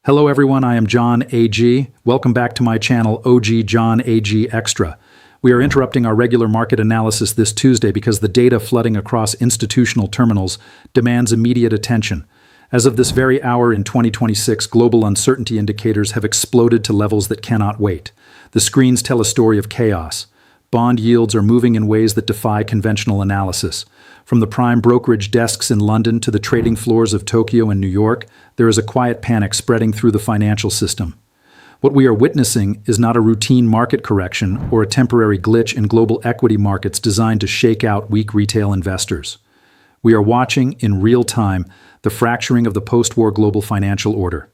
Hello everyone, I am John AG. Welcome back to my channel OG John AG Extra. We are interrupting our regular market analysis this Tuesday because the data flooding across institutional terminals demands immediate attention. As of this very hour in 2026, global uncertainty indicators have exploded to levels that cannot wait. The screens tell a story of chaos. Bond yields are moving in ways that defy conventional analysis. From the prime brokerage desks in London to the trading floors of Tokyo and New York, there is a quiet panic spreading through the financial system. What we are witnessing is not a routine market correction or a temporary glitch in global equity markets designed to shake out weak retail investors. We are watching, in real time, the fracturing of the post-war global financial order.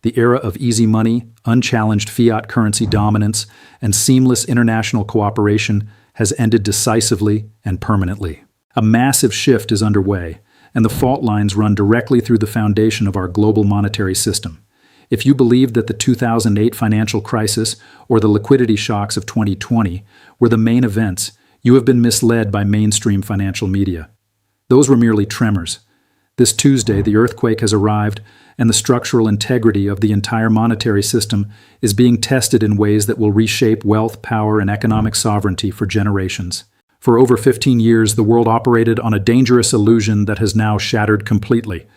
The era of easy money, unchallenged fiat currency dominance, and seamless international cooperation has ended decisively and permanently. A massive shift is underway, and the fault lines run directly through the foundation of our global monetary system. If you believe that the 2008 financial crisis or the liquidity shocks of 2020 were the main events, you have been misled by mainstream financial media. Those were merely tremors. This Tuesday, the earthquake has arrived, and the structural integrity of the entire monetary system is being tested in ways that will reshape wealth, power, and economic sovereignty for generations. For over 15 years, the world operated on a dangerous illusion that has now shattered completely.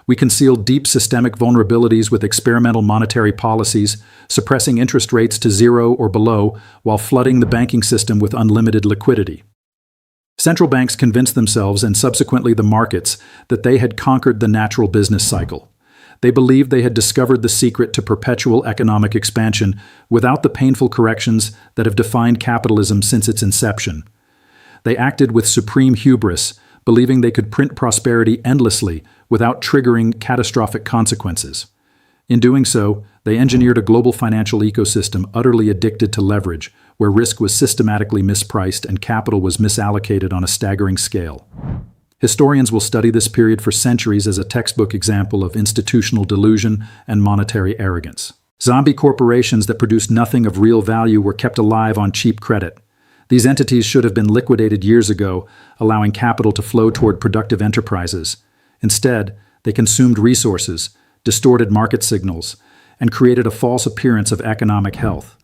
We concealed deep systemic vulnerabilities with experimental monetary policies, suppressing interest rates to zero or below while flooding the banking system with unlimited liquidity. Central banks convinced themselves, and subsequently the markets, that they had conquered the natural business cycle. They believed they had discovered the secret to perpetual economic expansion without the painful corrections that have defined capitalism since its inception. They acted with supreme hubris, believing they could print prosperity endlessly without triggering catastrophic consequences. In doing so, they engineered a global financial ecosystem utterly addicted to leverage, where risk was systematically mispriced and capital was misallocated on a staggering scale. Historians will study this period for centuries as a textbook example of institutional delusion and monetary arrogance. Zombie corporations that produced nothing of real value were kept alive on cheap credit. These entities should have been liquidated years ago, allowing capital to flow toward productive enterprises. Instead, they consumed resources, distorted market signals, and created a false appearance of economic health.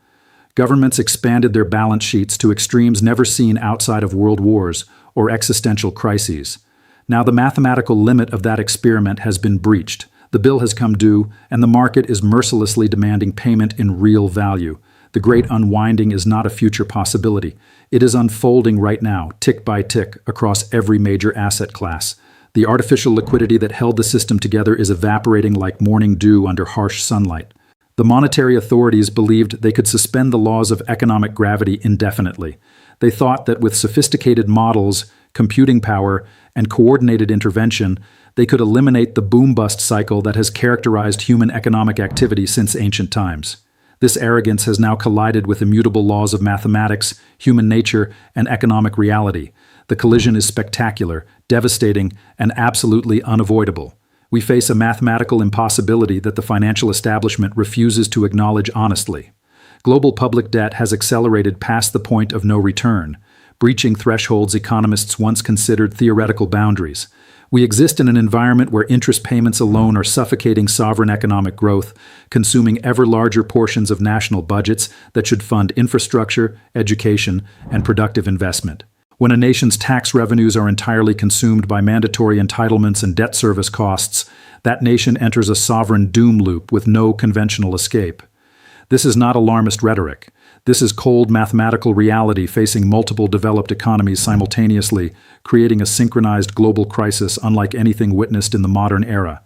Governments expanded their balance sheets to extremes never seen outside of world wars or existential crises. Now the mathematical limit of that experiment has been breached. The bill has come due, and the market is mercilessly demanding payment in real value. The great unwinding is not a future possibility. It is unfolding right now, tick by tick, across every major asset class. The artificial liquidity that held the system together is evaporating like morning dew under harsh sunlight. The monetary authorities believed they could suspend the laws of economic gravity indefinitely. They thought that with sophisticated models, computing power, and coordinated intervention, they could eliminate the boom-bust cycle that has characterized human economic activity since ancient times. This arrogance has now collided with immutable laws of mathematics, human nature, and economic reality. The collision is spectacular, devastating, and absolutely unavoidable. We face a mathematical impossibility that the financial establishment refuses to acknowledge honestly. Global public debt has accelerated past the point of no return, breaching thresholds economists once considered theoretical boundaries. We exist in an environment where interest payments alone are suffocating sovereign economic growth, consuming ever larger portions of national budgets that should fund infrastructure, education, and productive investment. When a nation's tax revenues are entirely consumed by mandatory entitlements and debt service costs, that nation enters a sovereign doom loop with no conventional escape. This is not alarmist rhetoric. This is cold mathematical reality facing multiple developed economies simultaneously, creating a synchronized global crisis unlike anything witnessed in the modern era.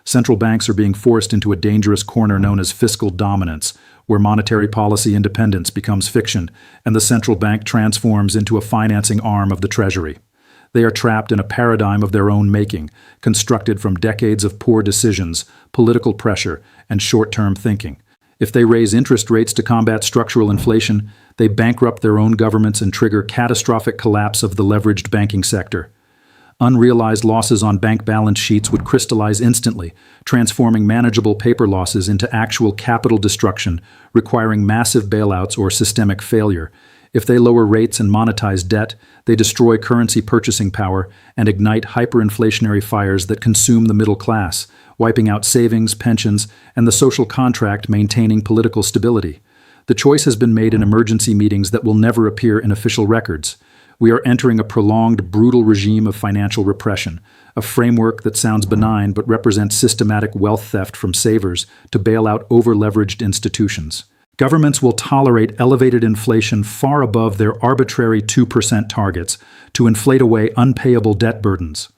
Central banks are being forced into a dangerous corner known as fiscal dominance, where monetary policy independence becomes fiction and the central bank transforms into a financing arm of the Treasury. They are trapped in a paradigm of their own making, constructed from decades of poor decisions, political pressure, and short-term thinking. If they raise interest rates to combat structural inflation, they bankrupt their own governments and trigger catastrophic collapse of the leveraged banking sector. Unrealized losses on bank balance sheets would crystallize instantly, transforming manageable paper losses into actual capital destruction, requiring massive bailouts or systemic failure. If they lower rates and monetize debt, they destroy currency purchasing power and ignite hyperinflationary fires that consume the middle class, wiping out savings, pensions, and the social contract maintaining political stability. The choice has been made in emergency meetings that will never appear in official records. We are entering a prolonged, brutal regime of financial repression, a framework that sounds benign but represents systematic wealth theft from savers to bail out over-leveraged institutions. Governments will tolerate elevated inflation far above their arbitrary 2% targets to inflate away unpayable debt burdens.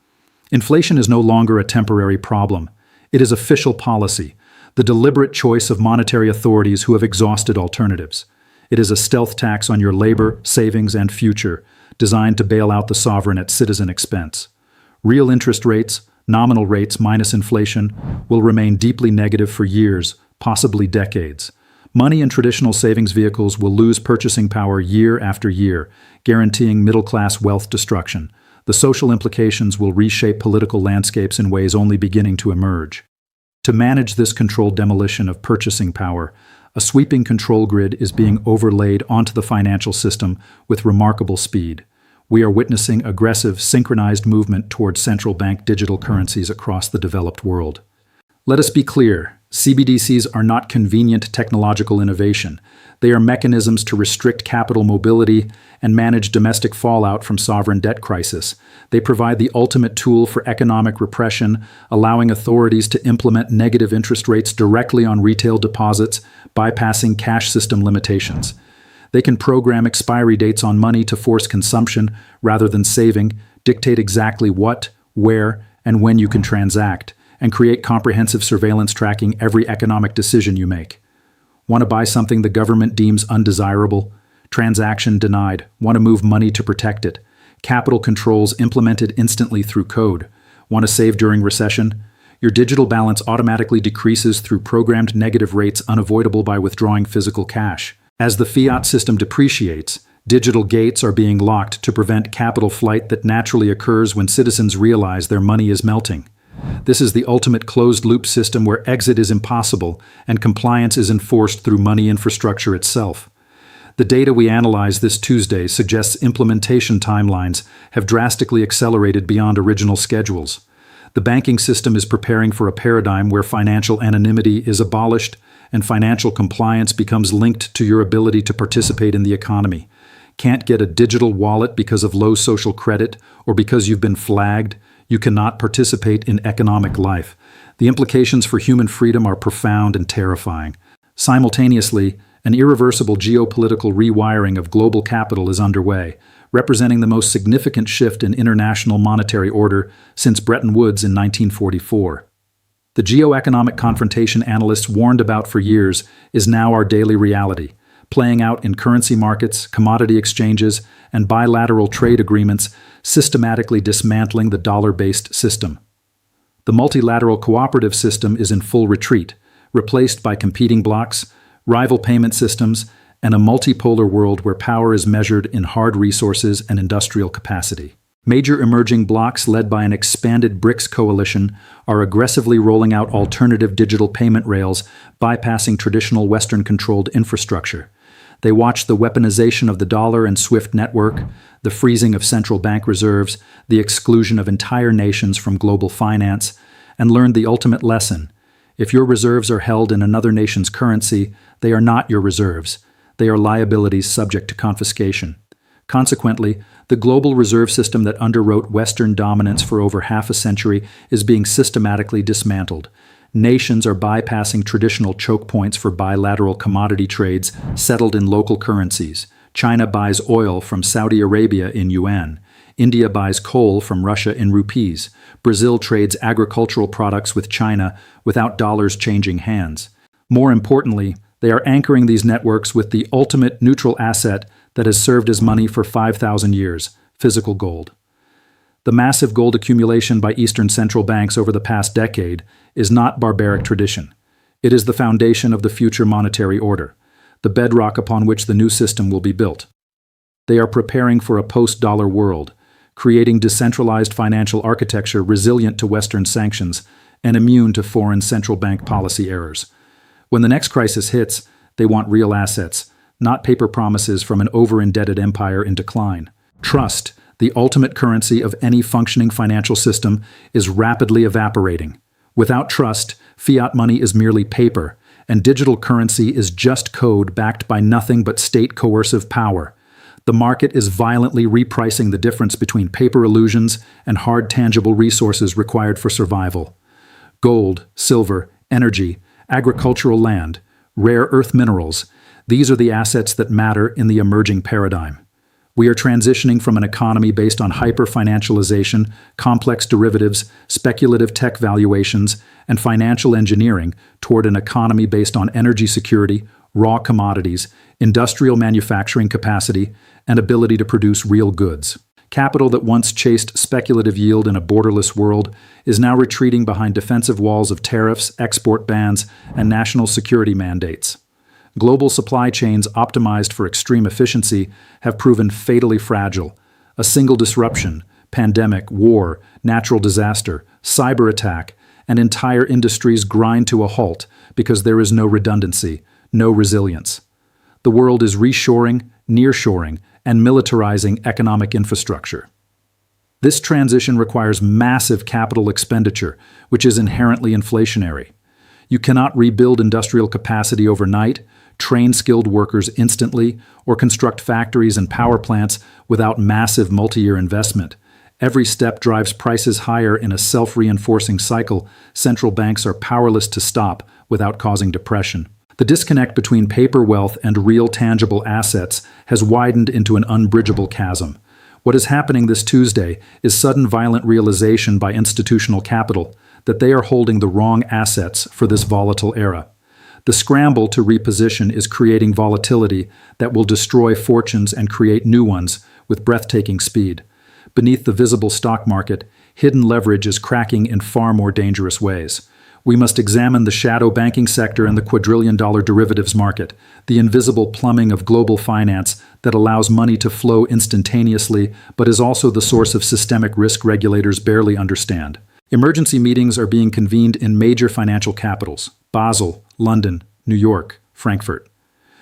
Inflation is no longer a temporary problem. It is official policy, the deliberate choice of monetary authorities who have exhausted alternatives. It is a stealth tax on your labor, savings, and future, designed to bail out the sovereign at citizen expense. Real interest rates, nominal rates minus inflation, will remain deeply negative for years, possibly decades. Money in traditional savings vehicles will lose purchasing power year after year, guaranteeing middle-class wealth destruction. The social implications will reshape political landscapes in ways only beginning to emerge. To manage this controlled demolition of purchasing power, a sweeping control grid is being overlaid onto the financial system with remarkable speed. We are witnessing aggressive, synchronized movement towards central bank digital currencies across the developed world. Let us be clear. CBDCs are not convenient technological innovation. They are mechanisms to restrict capital mobility and manage domestic fallout from sovereign debt crisis. They provide the ultimate tool for economic repression, allowing authorities to implement negative interest rates directly on retail deposits, bypassing cash system limitations. They can program expiry dates on money to force consumption rather than saving, dictate exactly what, where, and when you can transact, and create comprehensive surveillance tracking every economic decision you make. Want to buy something the government deems undesirable? Transaction denied. Want to move money to protect it? Capital controls implemented instantly through code. Want to save during recession? Your digital balance automatically decreases through programmed negative rates unavoidable by withdrawing physical cash. As the fiat system depreciates, digital gates are being locked to prevent capital flight that naturally occurs when citizens realize their money is melting. This is the ultimate closed-loop system where exit is impossible and compliance is enforced through money infrastructure itself. The data we analyzed this Tuesday suggests implementation timelines have drastically accelerated beyond original schedules. The banking system is preparing for a paradigm where financial anonymity is abolished and financial compliance becomes linked to your ability to participate in the economy. Can't get a digital wallet because of low social credit or because you've been flagged? You cannot participate in economic life. The implications for human freedom are profound and terrifying. Simultaneously, an irreversible geopolitical rewiring of global capital is underway, representing the most significant shift in international monetary order since Bretton Woods in 1944. The geoeconomic confrontation analysts warned about for years is now our daily reality, playing out in currency markets, commodity exchanges, and bilateral trade agreements, systematically dismantling the dollar-based system. The multilateral cooperative system is in full retreat, replaced by competing blocs, rival payment systems, and a multipolar world where power is measured in hard resources and industrial capacity. Major emerging blocs led by an expanded BRICS coalition are aggressively rolling out alternative digital payment rails, bypassing traditional Western-controlled infrastructure. They watch the weaponization of the dollar and SWIFT network, the freezing of central bank reserves, the exclusion of entire nations from global finance, and learned the ultimate lesson. If your reserves are held in another nation's currency, they are not your reserves. They are liabilities subject to confiscation. Consequently, the global reserve system that underwrote Western dominance for over half a century is being systematically dismantled. Nations are bypassing traditional choke points for bilateral commodity trades settled in local currencies. China buys oil from Saudi Arabia in yuan. India buys coal from Russia in rupees. Brazil trades agricultural products with China without dollars changing hands. More importantly, they are anchoring these networks with the ultimate neutral asset that has served as money for 5,000 years, physical gold. The massive gold accumulation by Eastern central banks over the past decade is not barbaric tradition. It is the foundation of the future monetary order, the bedrock upon which the new system will be built. They are preparing for a post-dollar world, creating decentralized financial architecture resilient to Western sanctions and immune to foreign central bank policy errors. When the next crisis hits, they want real assets, not paper promises from an over-indebted empire in decline. Trust, the ultimate currency of any functioning financial system, is rapidly evaporating. Without trust, fiat money is merely paper, and digital currency is just code backed by nothing but state coercive power. The market is violently repricing the difference between paper illusions and hard tangible resources required for survival. Gold, silver, energy, agricultural land, rare earth minerals, these are the assets that matter in the emerging paradigm. We are transitioning from an economy based on hyper-financialization, complex derivatives, speculative tech valuations, and financial engineering toward an economy based on energy security, raw commodities, industrial manufacturing capacity, and ability to produce real goods. Capital that once chased speculative yield in a borderless world is now retreating behind defensive walls of tariffs, export bans, and national security mandates. Global supply chains optimized for extreme efficiency have proven fatally fragile. A single disruption, pandemic, war, natural disaster, cyber attack, and entire industries grind to a halt because there is no redundancy, no resilience. The world is reshoring, nearshoring, and militarizing economic infrastructure. This transition requires massive capital expenditure, which is inherently inflationary. You cannot rebuild industrial capacity overnight, train skilled workers instantly, or construct factories and power plants without massive multi-year investment. Every step drives prices higher in a self-reinforcing cycle central banks are powerless to stop without causing depression. The disconnect between paper wealth and real tangible assets has widened into an unbridgeable chasm. What is happening this Tuesday is sudden violent realization by institutional capital that they are holding the wrong assets for this volatile era. The scramble to reposition is creating volatility that will destroy fortunes and create new ones with breathtaking speed. Beneath the visible stock market, hidden leverage is cracking in far more dangerous ways. We must examine the shadow banking sector and the quadrillion-dollar derivatives market, the invisible plumbing of global finance that allows money to flow instantaneously but is also the source of systemic risk regulators barely understand. Emergency meetings are being convened in major financial capitals: Basel, London, New York, Frankfurt.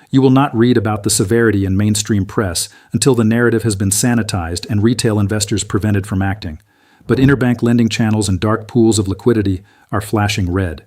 You will not read about the severity in mainstream press until the narrative has been sanitized and retail investors prevented from acting. But interbank lending channels and dark pools of liquidity are flashing red.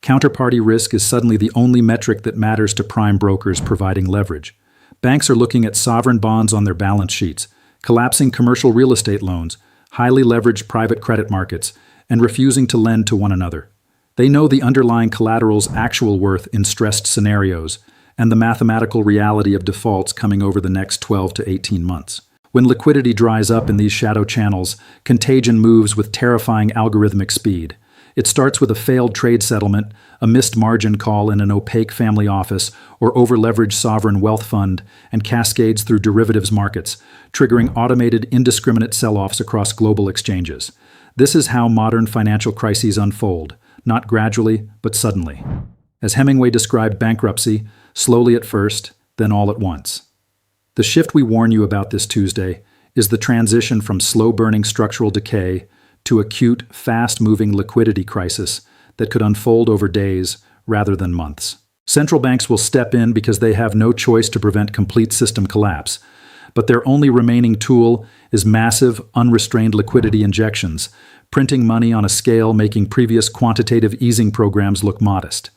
Counterparty risk is suddenly the only metric that matters to prime brokers providing leverage. Banks are looking at sovereign bonds on their balance sheets, collapsing commercial real estate loans, highly leveraged private credit markets, and refusing to lend to one another. They know the underlying collateral's actual worth in stressed scenarios and the mathematical reality of defaults coming over the next 12 to 18 months. When liquidity dries up in these shadow channels, contagion moves with terrifying algorithmic speed. It starts with a failed trade settlement, a missed margin call in an opaque family office, or over-leveraged sovereign wealth fund, and cascades through derivatives markets, triggering automated, indiscriminate sell-offs across global exchanges. This is how modern financial crises unfold, not gradually, but suddenly. As Hemingway described bankruptcy, slowly at first, then all at once. The shift we warn you about this Tuesday is the transition from slow-burning structural decay to acute, fast-moving liquidity crisis that could unfold over days rather than months. Central banks will step in because they have no choice to prevent complete system collapse, but their only remaining tool is massive, unrestrained liquidity injections, printing money on a scale making previous quantitative easing programs look modest.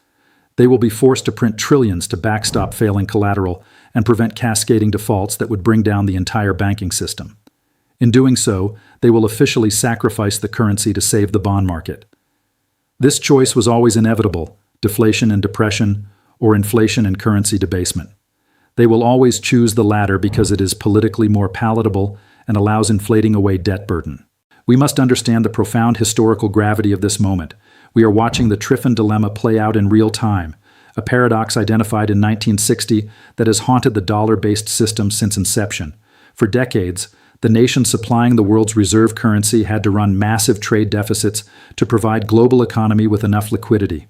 They will be forced to print trillions to backstop failing collateral and prevent cascading defaults that would bring down the entire banking system. In doing so, they will officially sacrifice the currency to save the bond market. This choice was always inevitable: deflation and depression, or inflation and currency debasement. They will always choose the latter because it is politically more palatable and allows inflating away debt burden. We must understand the profound historical gravity of this moment. We are watching the Triffin dilemma play out in real time, a paradox identified in 1960 that has haunted the dollar-based system since inception. For decades, the nation supplying the world's reserve currency had to run massive trade deficits to provide global economy with enough liquidity.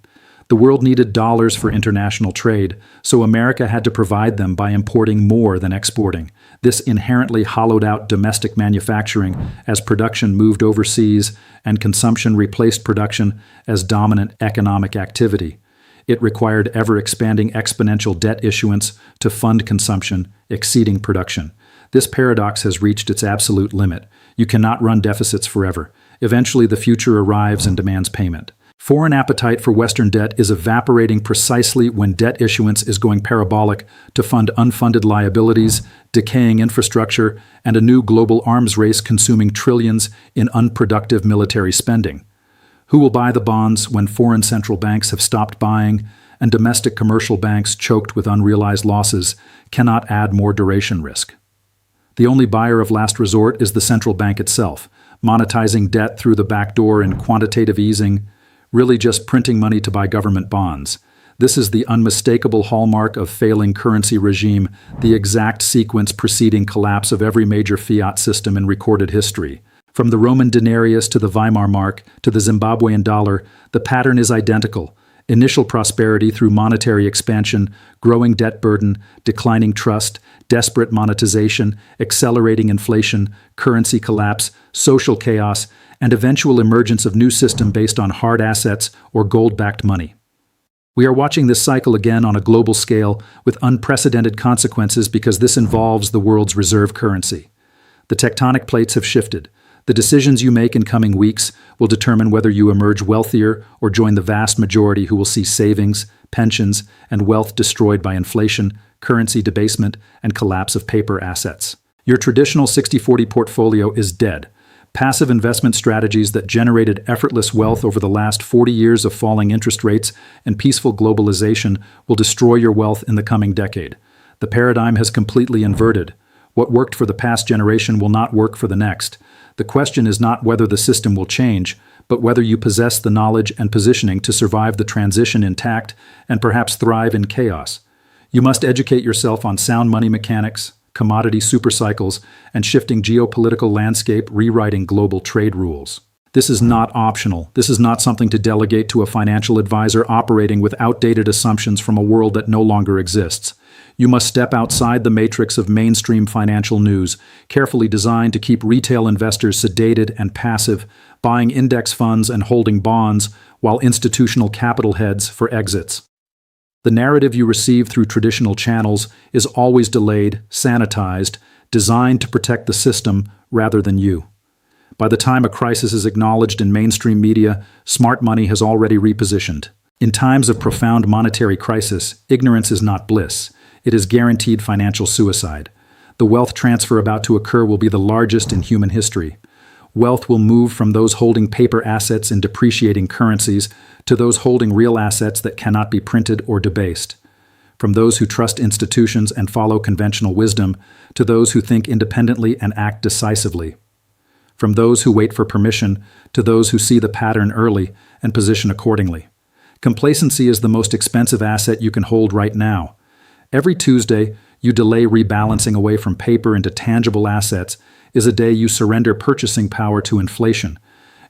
The world needed dollars for international trade, so America had to provide them by importing more than exporting. This inherently hollowed out domestic manufacturing as production moved overseas and consumption replaced production as dominant economic activity. It required ever-expanding exponential debt issuance to fund consumption, exceeding production. This paradox has reached its absolute limit. You cannot run deficits forever. Eventually, the future arrives and demands payment. Foreign appetite for Western debt is evaporating precisely when debt issuance is going parabolic to fund unfunded liabilities, decaying infrastructure, and a new global arms race consuming trillions in unproductive military spending. Who will buy the bonds when foreign central banks have stopped buying and domestic commercial banks, choked with unrealized losses, cannot add more duration risk? The only buyer of last resort is the central bank itself, monetizing debt through the back door in quantitative easing, really just printing money to buy government bonds. This is the unmistakable hallmark of failing currency regime, the exact sequence preceding collapse of every major fiat system in recorded history. From the Roman denarius to the Weimar mark to the Zimbabwean dollar, the pattern is identical. Initial prosperity through monetary expansion, growing debt burden, declining trust, desperate monetization, accelerating inflation, currency collapse, social chaos, and eventual emergence of new system based on hard assets or gold-backed money. We are watching this cycle again on a global scale with unprecedented consequences because this involves the world's reserve currency. The tectonic plates have shifted. The decisions you make in coming weeks will determine whether you emerge wealthier or join the vast majority who will see savings, pensions, and wealth destroyed by inflation, currency debasement, and collapse of paper assets. Your traditional 60-40 portfolio is dead. Passive investment strategies that generated effortless wealth over the last 40 years of falling interest rates and peaceful globalization will destroy your wealth in the coming decade. The paradigm has completely inverted. What worked for the past generation will not work for the next. The question is not whether the system will change, but whether you possess the knowledge and positioning to survive the transition intact and perhaps thrive in chaos. You must educate yourself on sound money mechanics, commodity supercycles, and shifting geopolitical landscape rewriting global trade rules. This is not optional. This is not something to delegate to a financial advisor operating with outdated assumptions from a world that no longer exists. You must step outside the matrix of mainstream financial news, carefully designed to keep retail investors sedated and passive, buying index funds and holding bonds, while institutional capital heads for exits. The narrative you receive through traditional channels is always delayed, sanitized, designed to protect the system rather than you. By the time a crisis is acknowledged in mainstream media, smart money has already repositioned. In times of profound monetary crisis, ignorance is not bliss. It is guaranteed financial suicide. The wealth transfer about to occur will be the largest in human history. Wealth will move from those holding paper assets in depreciating currencies to those holding real assets that cannot be printed or debased. From those who trust institutions and follow conventional wisdom to those who think independently and act decisively. From those who wait for permission to those who see the pattern early and position accordingly. Complacency is the most expensive asset you can hold right now. Every Tuesday, you delay rebalancing away from paper into tangible assets is a day you surrender purchasing power to inflation.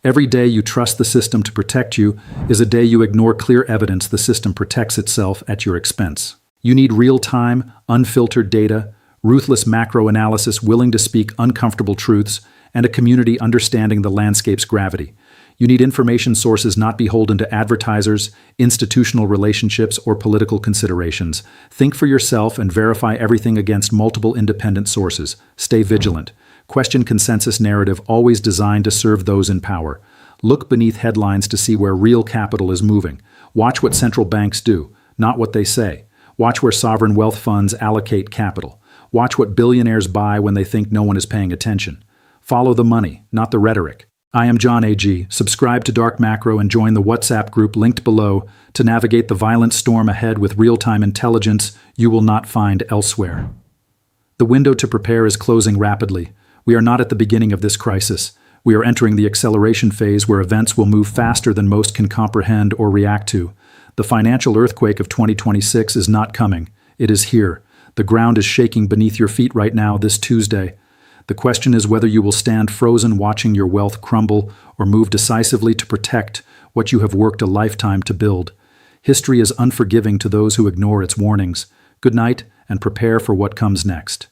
Every day you trust the system to protect you is a day you ignore clear evidence the system protects itself at your expense. You need real-time, unfiltered data, ruthless macro analysis willing to speak uncomfortable truths, and a community understanding the landscape's gravity. You need information sources not beholden to advertisers, institutional relationships, or political considerations. Think for yourself and verify everything against multiple independent sources. Stay vigilant. Question consensus narrative always designed to serve those in power. Look beneath headlines to see where real capital is moving. Watch what central banks do, not what they say. Watch where sovereign wealth funds allocate capital. Watch what billionaires buy when they think no one is paying attention. Follow the money, not the rhetoric. I am John AG. Subscribe to Dark Macro and join the WhatsApp group linked below to navigate the violent storm ahead with real-time intelligence you will not find elsewhere. The window to prepare is closing rapidly. We are not at the beginning of this crisis. We are entering the acceleration phase where events will move faster than most can comprehend or react to. The financial earthquake of 2026 is not coming. It is here. The ground is shaking beneath your feet right now this Tuesday. The question is whether you will stand frozen watching your wealth crumble or move decisively to protect what you have worked a lifetime to build. History is unforgiving to those who ignore its warnings. Good night and prepare for what comes next.